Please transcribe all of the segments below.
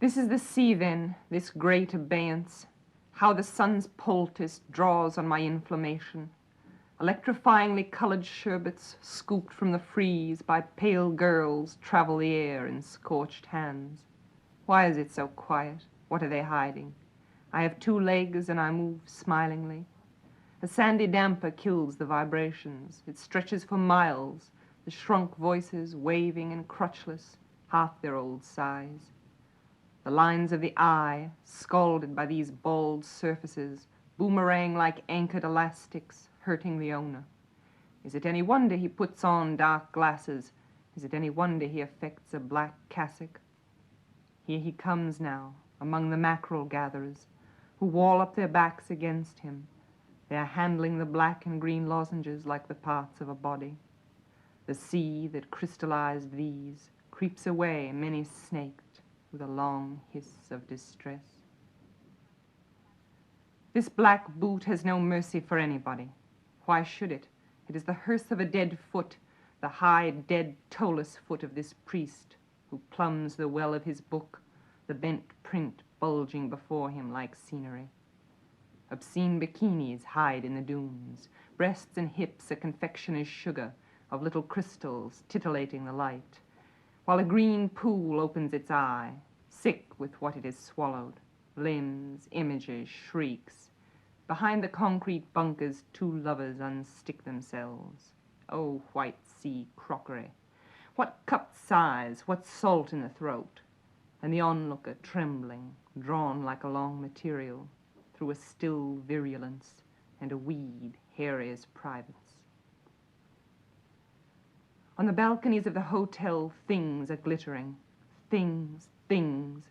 This is the sea, then, this great abeyance. How the sun's poultice draws on my inflammation. Electrifyingly colored sherbets, scooped from the freeze by pale girls, travel the air in scorched hands. Why is it so quiet? What are they hiding? I have 2 legs and I move smilingly. A sandy damper kills the vibrations. It stretches for miles, the shrunk voices waving and crutchless, half their old size. The lines of the eye, scalded by these bald surfaces, boomerang like anchored elastics, hurting the owner. Is it any wonder he puts on dark glasses? Is it any wonder he affects a black cassock? Here he comes now, among the mackerel gatherers, who wall up their backs against him. They are handling the black and green lozenges like the parts of a body. The sea that crystallized these creeps away, many snaked, with a long hiss of distress. This black boot has no mercy for anybody. Why should it? It is the hearse of a dead foot, the high, dead, toeless foot of this priest who plumbs the well of his book, the bent print bulging before him like scenery. Obscene bikinis hide in the dunes, breasts and hips a confectioner's sugar of little crystals titillating the light, while a green pool opens its eye, sick with what it has swallowed, limbs, images, shrieks. Behind the concrete bunkers 2 lovers unstick themselves. Oh, white sea crockery! What cupped sighs, what salt in the throat! And the onlooker trembling, drawn like a long material, through a still virulence and a weed hairy as privates. On the balconies of the hotel, things are glittering. Things, things.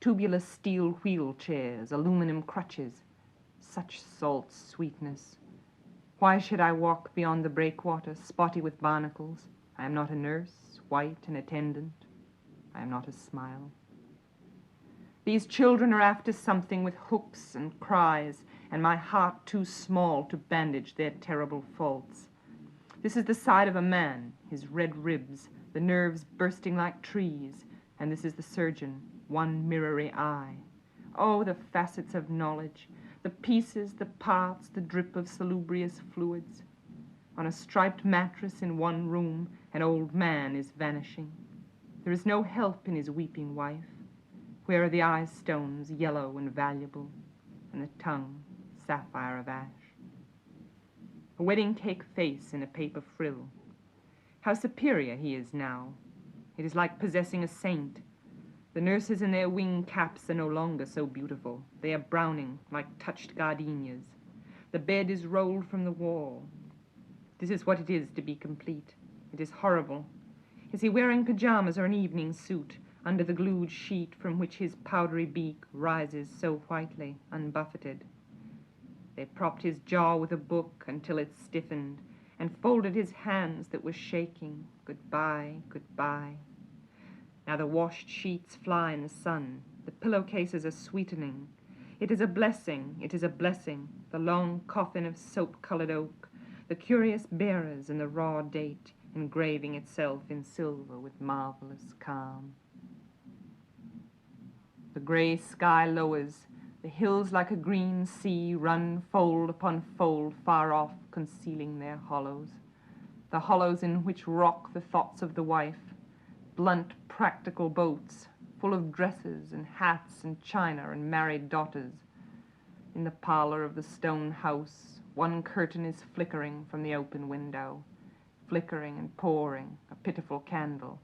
Tubular steel wheelchairs, aluminum crutches. Such salt sweetness. Why should I walk beyond the breakwater, spotty with barnacles? I am not a nurse, white and attendant. I am not a smile. These children are after something with hooks and cries, and my heart too small to bandage their terrible faults. This is the side of a man, his red ribs, the nerves bursting like trees, and this is the surgeon, one mirrory eye. Oh, the facets of knowledge, the pieces, the parts, the drip of salubrious fluids. On a striped mattress in one room, an old man is vanishing. There is no help in his weeping wife. Where are the eye stones, yellow and valuable, and the tongue, sapphire of ash? A wedding cake face in a paper frill. How superior he is now. It is like possessing a saint. The nurses in their wing caps are no longer so beautiful. They are browning like touched gardenias. The bed is rolled from the wall. This is what it is to be complete. It is horrible. Is he wearing pajamas or an evening suit under the glued sheet from which his powdery beak rises so whitely, unbuffeted? They propped his jaw with a book until it stiffened and folded his hands that were shaking. Goodbye, goodbye. Now the washed sheets fly in the sun. The pillowcases are sweetening. It is a blessing, it is a blessing, the long coffin of soap-colored oak, the curious bearers and the raw date engraving itself in silver with marvelous calm. The gray sky lowers. The hills like a green sea run fold upon fold far off, concealing their hollows. The hollows in which rock the thoughts of the wife, blunt, practical boats, full of dresses and hats and china and married daughters. In the parlor of the stone house, one curtain is flickering from the open window, flickering and pouring, a pitiful candle.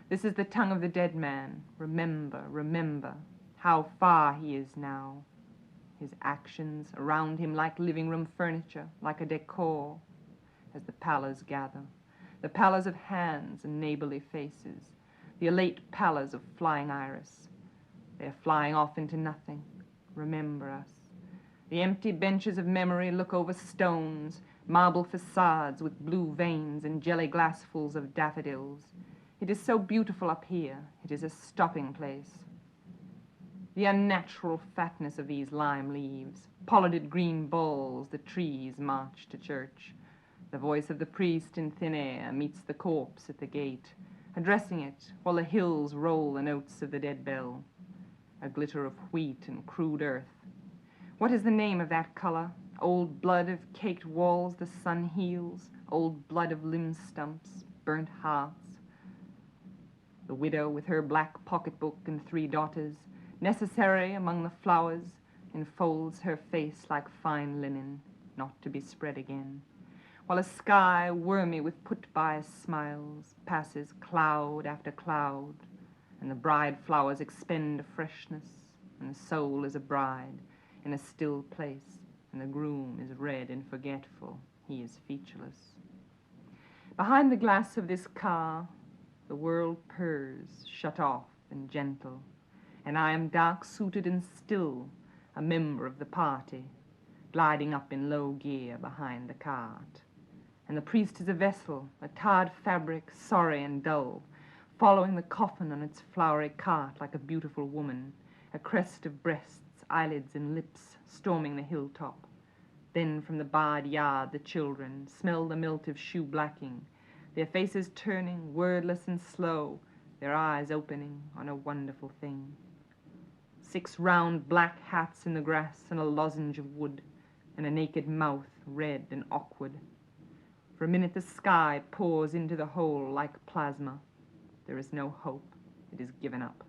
This is the tongue of the dead man. Remember, remember. How far he is now. His actions around him like living room furniture, like a decor, as the pallors gather. The pallors of hands and neighborly faces. The elate pallors of flying iris. They are flying off into nothing. Remember us. The empty benches of memory look over stones, marble facades with blue veins and jelly glassfuls of daffodils. It is so beautiful up here. It is a stopping place. The unnatural fatness of these lime leaves, pollarded green balls, the trees march to church. The voice of the priest in thin air meets the corpse at the gate, addressing it while the hills roll the notes of the dead bell. a glitter of wheat and crude earth. What is the name of that color? Old blood of caked walls the sun heals, old blood of limb stumps, burnt hearts. The widow with her black pocketbook and 3 daughters, necessary among the flowers, enfolds her face like fine linen, not to be spread again, while a sky wormy with put-by smiles passes cloud after cloud, and the bride flowers expend a freshness, and the soul is a bride in a still place, and the groom is red and forgetful, he is featureless. Behind the glass of this car, the world purrs, shut off and gentle, and I am dark-suited and still, a member of the party, gliding up in low gear behind the cart. And the priest is a vessel, a tarred fabric, sorry and dull, following the coffin on its flowery cart like a beautiful woman, a crest of breasts, eyelids and lips, storming the hilltop. Then from the barred yard the children smell the melt of shoe blacking, their faces turning, wordless and slow, their eyes opening on a wonderful thing. 6 round black hats in the grass and a lozenge of wood, and a naked mouth, red and awkward. For a minute the sky pours into the hole like plasma. There is no hope. It is given up.